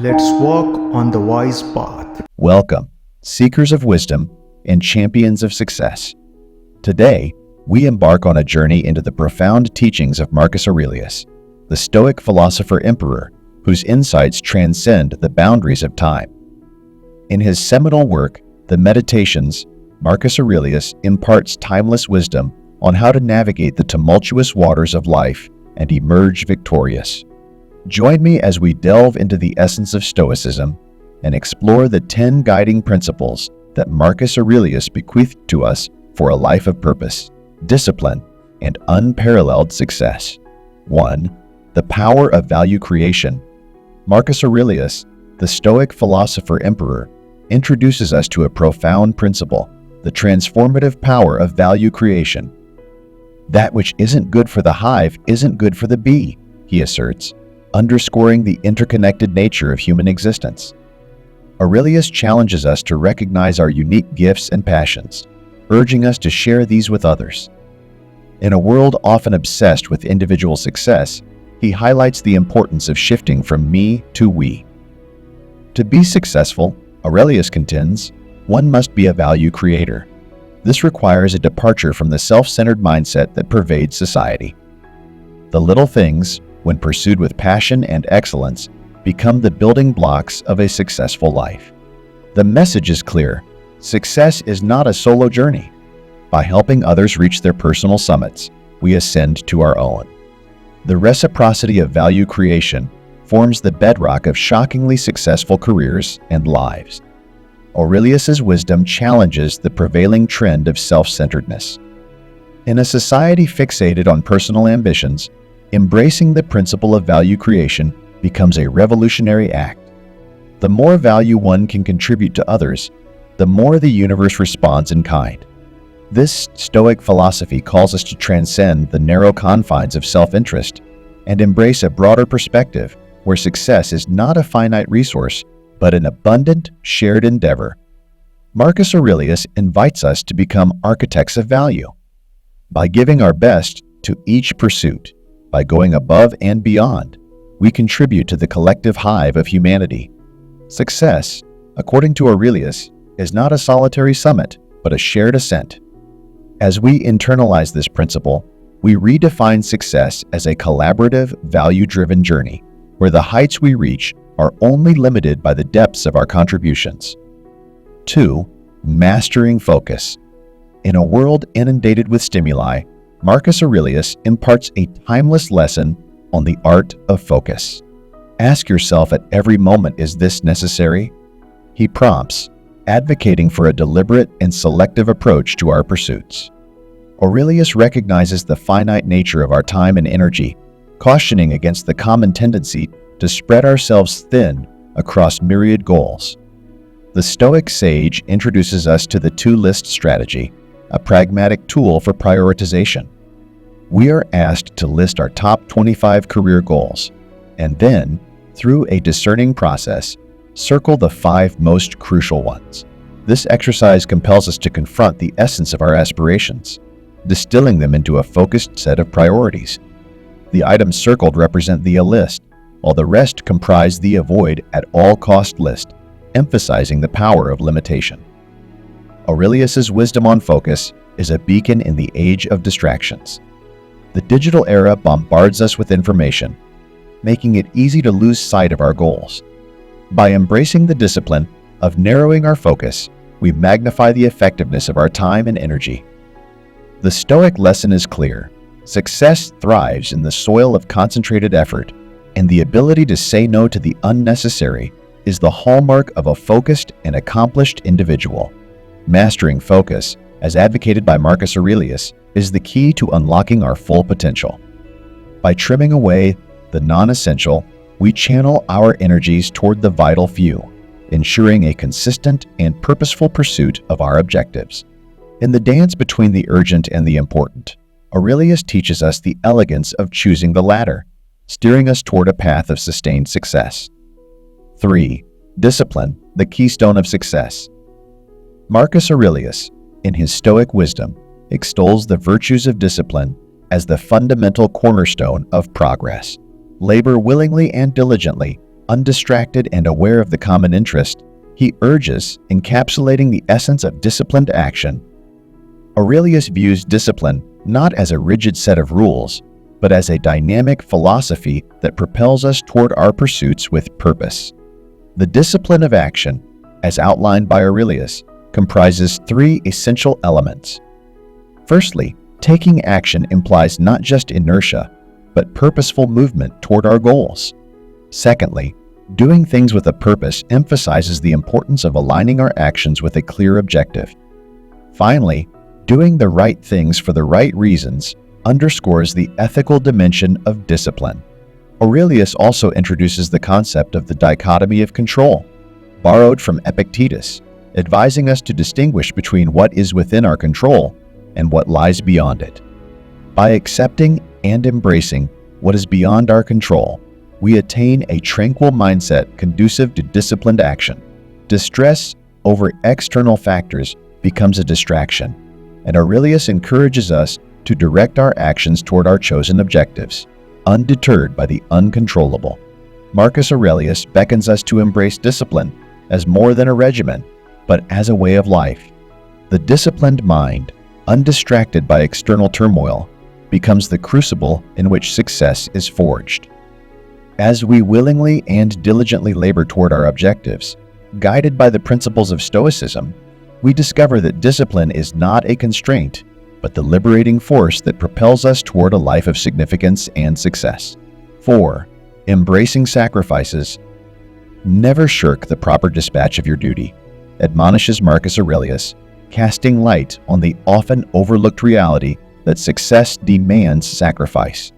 Let's walk on the wise path. Welcome, seekers of wisdom and champions of success. Today, we embark on a journey into the profound teachings of Marcus Aurelius, the Stoic philosopher-emperor whose insights transcend the boundaries of time. In his seminal work, The Meditations, Marcus Aurelius imparts timeless wisdom on how to navigate the tumultuous waters of life and emerge victorious. Join me as we delve into the essence of Stoicism and explore the 10 guiding principles that Marcus Aurelius bequeathed to us for a life of purpose, discipline, and unparalleled success. 1. The power of value creation. Marcus Aurelius, the Stoic philosopher-emperor, introduces us to a profound principle, the transformative power of value creation. That which isn't good for the hive isn't good for the bee, he asserts, underscoring the interconnected nature of human existence. Aurelius challenges us to recognize our unique gifts and passions, urging us to share these with others. In a world often obsessed with individual success, he highlights the importance of shifting from me to we. To be successful, Aurelius contends, one must be a value creator. This requires a departure from the self-centered mindset that pervades society. The little things, when pursued with passion and excellence, become the building blocks of a successful life. The message is clear. Success is not a solo journey. By helping others reach their personal summits, we ascend to our own. The reciprocity of value creation forms the bedrock of shockingly successful careers and lives. Aurelius's wisdom challenges the prevailing trend of self-centeredness. In a society fixated on personal ambitions, embracing the principle of value creation becomes a revolutionary act. The more value one can contribute to others, the more the universe responds in kind. This Stoic philosophy calls us to transcend the narrow confines of self-interest and embrace a broader perspective where success is not a finite resource, but an abundant, shared endeavor. Marcus Aurelius invites us to become architects of value. By giving our best to each pursuit, by going above and beyond, we contribute to the collective hive of humanity. Success, according to Aurelius, is not a solitary summit, but a shared ascent. As we internalize this principle, we redefine success as a collaborative, value-driven journey, where the heights we reach are only limited by the depths of our contributions. 2. Mastering focus. In a world inundated with stimuli, Marcus Aurelius imparts a timeless lesson on the art of focus. Ask yourself at every moment, is this necessary? He prompts, advocating for a deliberate and selective approach to our pursuits. Aurelius recognizes the finite nature of our time and energy, cautioning against the common tendency to spread ourselves thin across myriad goals. The Stoic sage introduces us to the two-list strategy, a pragmatic tool for prioritization. We are asked to list our top 25 career goals, and then, through a discerning process, circle the 5 most crucial ones. This exercise compels us to confront the essence of our aspirations, distilling them into a focused set of priorities. The items circled represent the list, while the rest comprise the avoid at all cost list, emphasizing the power of limitation. Aurelius's wisdom on focus is a beacon in the age of distractions. The digital era bombards us with information, making it easy to lose sight of our goals. By embracing the discipline of narrowing our focus, we magnify the effectiveness of our time and energy. The Stoic lesson is clear. Success thrives in the soil of concentrated effort, and the ability to say no to the unnecessary is the hallmark of a focused and accomplished individual. Mastering focus, as advocated by Marcus Aurelius, is the key to unlocking our full potential. By trimming away the non-essential, we channel our energies toward the vital few, ensuring a consistent and purposeful pursuit of our objectives. In the dance between the urgent and the important, Aurelius teaches us the elegance of choosing the latter, steering us toward a path of sustained success. 3. Discipline, the keystone of success. Marcus Aurelius, in his Stoic wisdom, extols the virtues of discipline as the fundamental cornerstone of progress. Labor willingly and diligently, undistracted and aware of the common interest, he urges, encapsulating the essence of disciplined action. Aurelius views discipline not as a rigid set of rules, but as a dynamic philosophy that propels us toward our pursuits with purpose. The discipline of action, as outlined by Aurelius, comprises three essential elements. Firstly, taking action implies not just inertia, but purposeful movement toward our goals. Secondly, doing things with a purpose emphasizes the importance of aligning our actions with a clear objective. Finally, doing the right things for the right reasons underscores the ethical dimension of discipline. Aurelius also introduces the concept of the dichotomy of control, borrowed from Epictetus, advising us to distinguish between what is within our control and what lies beyond it. By accepting and embracing what is beyond our control, we attain a tranquil mindset conducive to disciplined action. Distress over external factors becomes a distraction, and Aurelius encourages us to direct our actions toward our chosen objectives, undeterred by the uncontrollable. Marcus Aurelius beckons us to embrace discipline as more than a regimen, but as a way of life. The disciplined mind, undistracted by external turmoil, becomes the crucible in which success is forged. As we willingly and diligently labor toward our objectives, guided by the principles of Stoicism, we discover that discipline is not a constraint, but the liberating force that propels us toward a life of significance and success. 4. Embracing sacrifices. Never shirk the proper dispatch of your duty, admonishes Marcus Aurelius, casting light on the often overlooked reality that success demands sacrifice.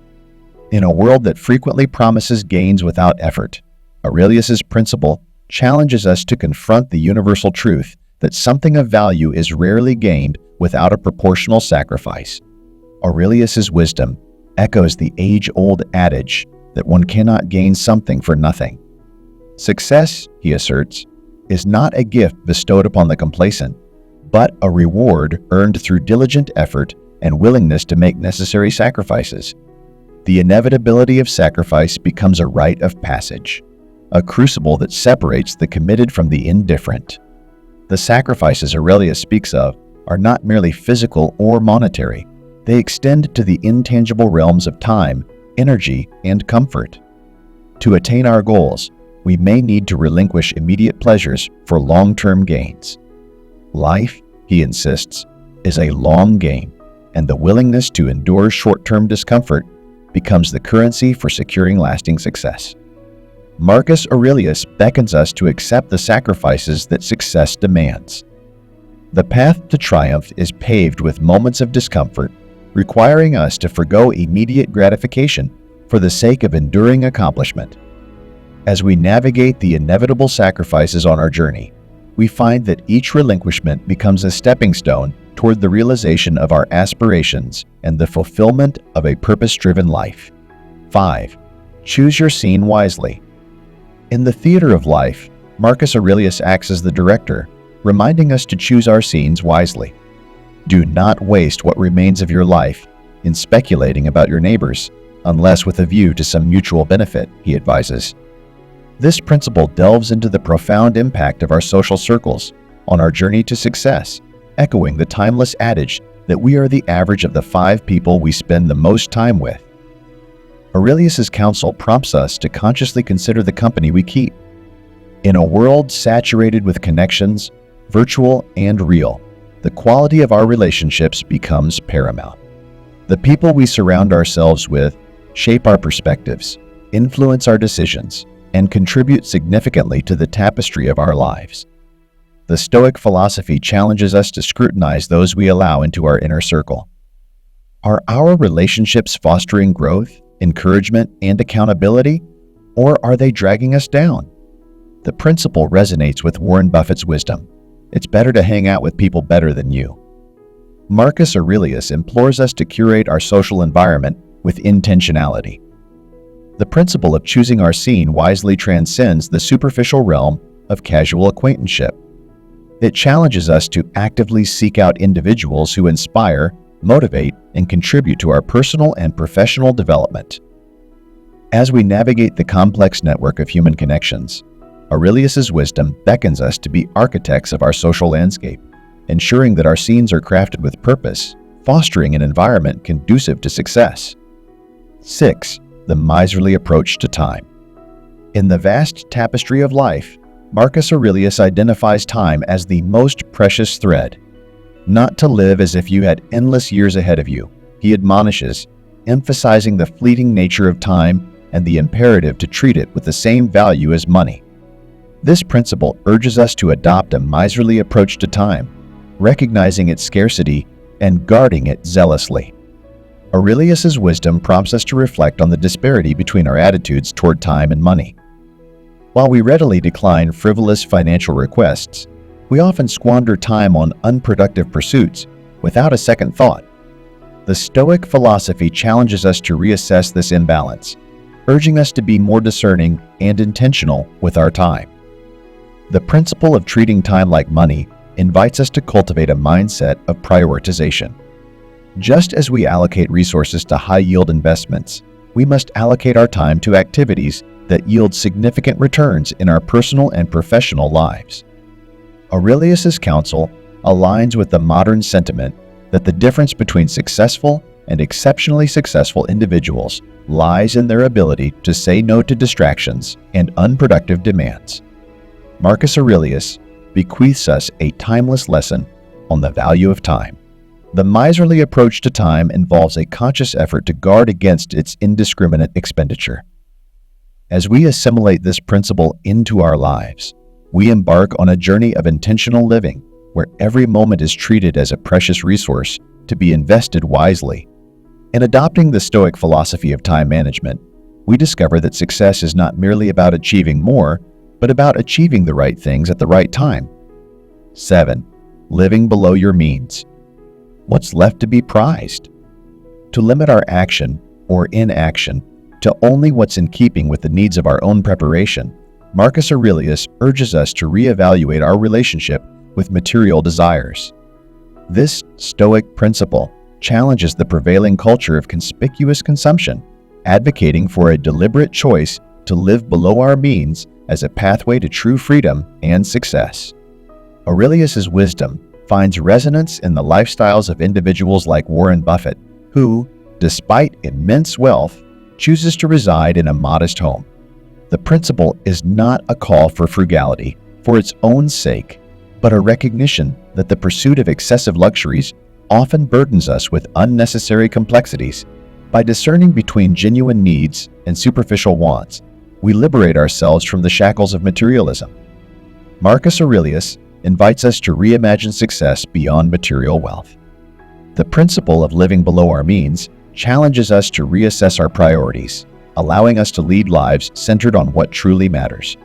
In a world that frequently promises gains without effort, Aurelius's principle challenges us to confront the universal truth that something of value is rarely gained without a proportional sacrifice. Aurelius's wisdom echoes the age-old adage that one cannot gain something for nothing. Success, he asserts, is not a gift bestowed upon the complacent, but a reward earned through diligent effort and willingness to make necessary sacrifices. The inevitability of sacrifice becomes a rite of passage, a crucible that separates the committed from the indifferent. The sacrifices Aurelius speaks of are not merely physical or monetary. They extend to the intangible realms of time, energy, and comfort. To attain our goals, we may need to relinquish immediate pleasures for long-term gains. Life, he insists, is a long game, and the willingness to endure short-term discomfort becomes the currency for securing lasting success. Marcus Aurelius beckons us to accept the sacrifices that success demands. The path to triumph is paved with moments of discomfort, requiring us to forgo immediate gratification for the sake of enduring accomplishment. As we navigate the inevitable sacrifices on our journey, we find that each relinquishment becomes a stepping stone toward the realization of our aspirations and the fulfillment of a purpose-driven life. 5. Choose your scene wisely. In the theater of life, Marcus Aurelius acts as the director, reminding us to choose our scenes wisely. Do not waste what remains of your life in speculating about your neighbors, unless with a view to some mutual benefit, he advises. This principle delves into the profound impact of our social circles on our journey to success, echoing the timeless adage that we are the average of the 5 people we spend the most time with. Aurelius's counsel prompts us to consciously consider the company we keep. In a world saturated with connections, virtual and real, the quality of our relationships becomes paramount. The people we surround ourselves with shape our perspectives, influence our decisions, and contribute significantly to the tapestry of our lives. The Stoic philosophy challenges us to scrutinize those we allow into our inner circle. Are our relationships fostering growth, encouragement, and accountability, or are they dragging us down? The principle resonates with Warren Buffett's wisdom. It's better to hang out with people better than you. Marcus Aurelius implores us to curate our social environment with intentionality. The principle of choosing our scene wisely transcends the superficial realm of casual acquaintanceship. It challenges us to actively seek out individuals who inspire, motivate, and contribute to our personal and professional development. As we navigate the complex network of human connections, Aurelius's wisdom beckons us to be architects of our social landscape, ensuring that our scenes are crafted with purpose, fostering an environment conducive to success. 6. The miserly approach to time. In the vast tapestry of life, Marcus Aurelius identifies time as the most precious thread. Not to live as if you had endless years ahead of you, he admonishes, emphasizing the fleeting nature of time and the imperative to treat it with the same value as money. This principle urges us to adopt a miserly approach to time, recognizing its scarcity and guarding it zealously. Aurelius's wisdom prompts us to reflect on the disparity between our attitudes toward time and money. While we readily decline frivolous financial requests, we often squander time on unproductive pursuits without a second thought. The Stoic philosophy challenges us to reassess this imbalance, urging us to be more discerning and intentional with our time. The principle of treating time like money invites us to cultivate a mindset of prioritization. Just as we allocate resources to high-yield investments, we must allocate our time to activities that yield significant returns in our personal and professional lives. Aurelius's counsel aligns with the modern sentiment that the difference between successful and exceptionally successful individuals lies in their ability to say no to distractions and unproductive demands. Marcus Aurelius bequeaths us a timeless lesson on the value of time. The miserly approach to time involves a conscious effort to guard against its indiscriminate expenditure. As we assimilate this principle into our lives, we embark on a journey of intentional living where every moment is treated as a precious resource to be invested wisely. In adopting the Stoic philosophy of time management, we discover that success is not merely about achieving more, but about achieving the right things at the right time. 7. Living below your means. What's left to be prized? To limit our action or inaction to only what's in keeping with the needs of our own preparation, Marcus Aurelius urges us to reevaluate our relationship with material desires. This Stoic principle challenges the prevailing culture of conspicuous consumption, advocating for a deliberate choice to live below our means as a pathway to true freedom and success. Aurelius's wisdom finds resonance in the lifestyles of individuals like Warren Buffett, who, despite immense wealth, chooses to reside in a modest home. The principle is not a call for frugality for its own sake, but a recognition that the pursuit of excessive luxuries often burdens us with unnecessary complexities. By discerning between genuine needs and superficial wants, we liberate ourselves from the shackles of materialism. Marcus Aurelius invites us to reimagine success beyond material wealth. The principle of living below our means challenges us to reassess our priorities, allowing us to lead lives centered on what truly matters.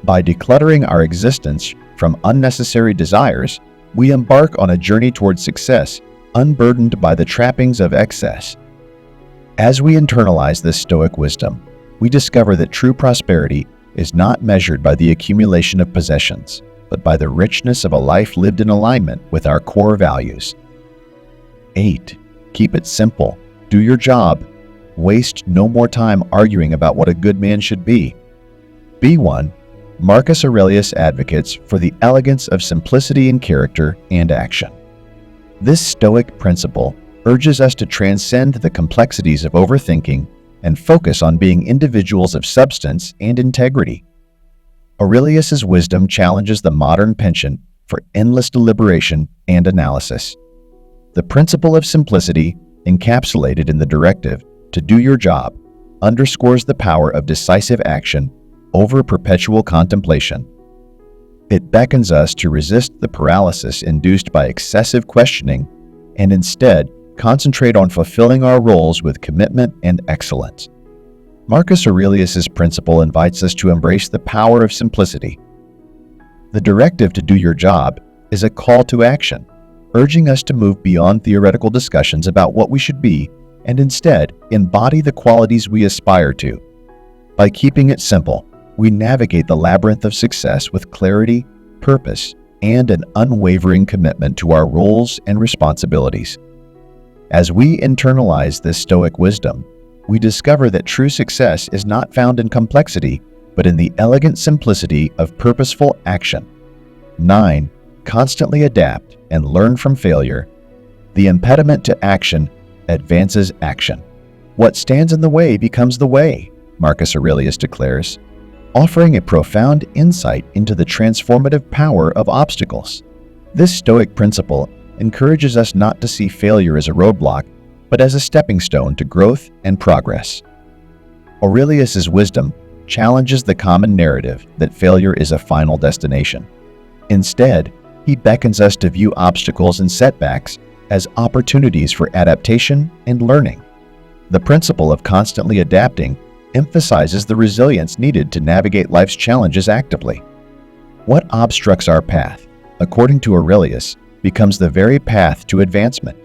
By decluttering our existence from unnecessary desires, we embark on a journey toward success unburdened by the trappings of excess. As we internalize this Stoic wisdom, we discover that true prosperity is not measured by the accumulation of possessions, but by the richness of a life lived in alignment with our core values. 8. Keep it simple. Do your job. Waste no more time arguing about what a good man should be. B1. Marcus Aurelius advocates for the elegance of simplicity in character and action. This Stoic principle urges us to transcend the complexities of overthinking and focus on being individuals of substance and integrity. Aurelius's wisdom challenges the modern penchant for endless deliberation and analysis. The principle of simplicity, encapsulated in the directive to do your job, underscores the power of decisive action over perpetual contemplation. It beckons us to resist the paralysis induced by excessive questioning and instead concentrate on fulfilling our roles with commitment and excellence. Marcus Aurelius's principle invites us to embrace the power of simplicity. The directive to do your job is a call to action, urging us to move beyond theoretical discussions about what we should be and instead embody the qualities we aspire to. By keeping it simple, we navigate the labyrinth of success with clarity, purpose, and an unwavering commitment to our roles and responsibilities. As we internalize this Stoic wisdom, we discover that true success is not found in complexity, but in the elegant simplicity of purposeful action. 9. Constantly adapt and learn from failure. The impediment to action advances action. What stands in the way becomes the way, Marcus Aurelius declares, offering a profound insight into the transformative power of obstacles. This Stoic principle encourages us not to see failure as a roadblock, but as a stepping stone to growth and progress. Aurelius's wisdom challenges the common narrative that failure is a final destination. Instead, he beckons us to view obstacles and setbacks as opportunities for adaptation and learning. The principle of constantly adapting emphasizes the resilience needed to navigate life's challenges actively. What obstructs our path, according to Aurelius, becomes the very path to advancement.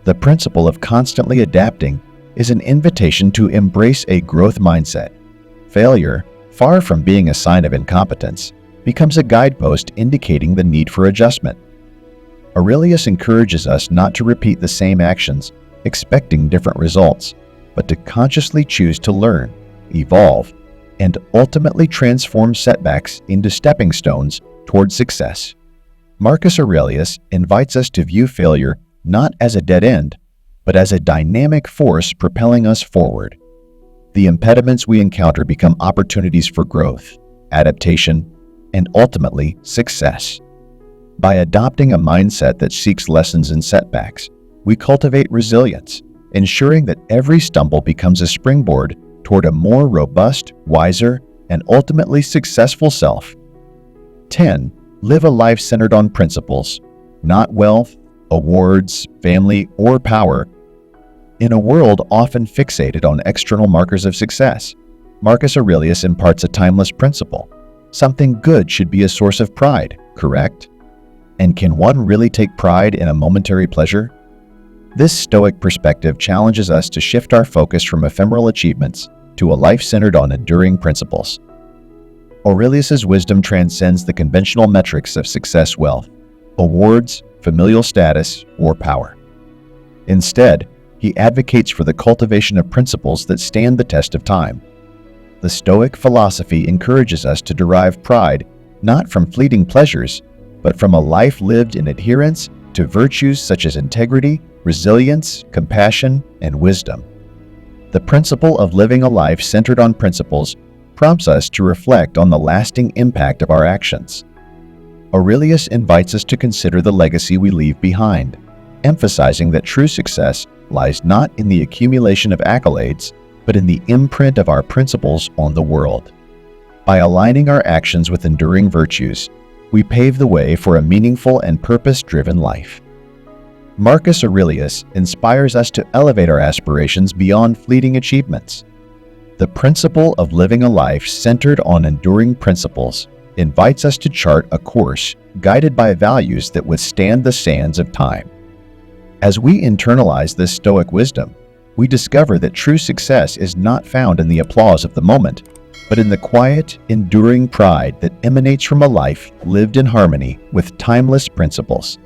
The principle of constantly adapting is an invitation to embrace a growth mindset. Failure, far from being a sign of incompetence, becomes a guidepost indicating the need for adjustment. Aurelius encourages us not to repeat the same actions, expecting different results, but to consciously choose to learn, evolve, and ultimately transform setbacks into stepping stones toward success. Marcus Aurelius invites us to view failure not as a dead end, but as a dynamic force propelling us forward. The impediments we encounter become opportunities for growth, adaptation, and ultimately success. By adopting a mindset that seeks lessons in setbacks, we cultivate resilience, ensuring that every stumble becomes a springboard toward a more robust, wiser, and ultimately successful self. 10. Live a life centered on principles, not wealth, awards, family, or power. In a world often fixated on external markers of success, Marcus Aurelius imparts a timeless principle. Something good should be a source of pride, correct? And can one really take pride in a momentary pleasure? This Stoic perspective challenges us to shift our focus from ephemeral achievements to a life centered on enduring principles. Aurelius's wisdom transcends the conventional metrics of success, wealth, awards, familial status, or power. Instead, he advocates for the cultivation of principles that stand the test of time. The Stoic philosophy encourages us to derive pride not from fleeting pleasures, but from a life lived in adherence to virtues such as integrity, resilience, compassion, and wisdom. The principle of living a life centered on principles prompts us to reflect on the lasting impact of our actions. Aurelius invites us to consider the legacy we leave behind, emphasizing that true success lies not in the accumulation of accolades, but in the imprint of our principles on the world. By aligning our actions with enduring virtues, we pave the way for a meaningful and purpose-driven life. Marcus Aurelius inspires us to elevate our aspirations beyond fleeting achievements. The principle of living a life centered on enduring principles invites us to chart a course guided by values that withstand the sands of time. As we internalize this Stoic wisdom, we discover that true success is not found in the applause of the moment, but in the quiet, enduring pride that emanates from a life lived in harmony with timeless principles.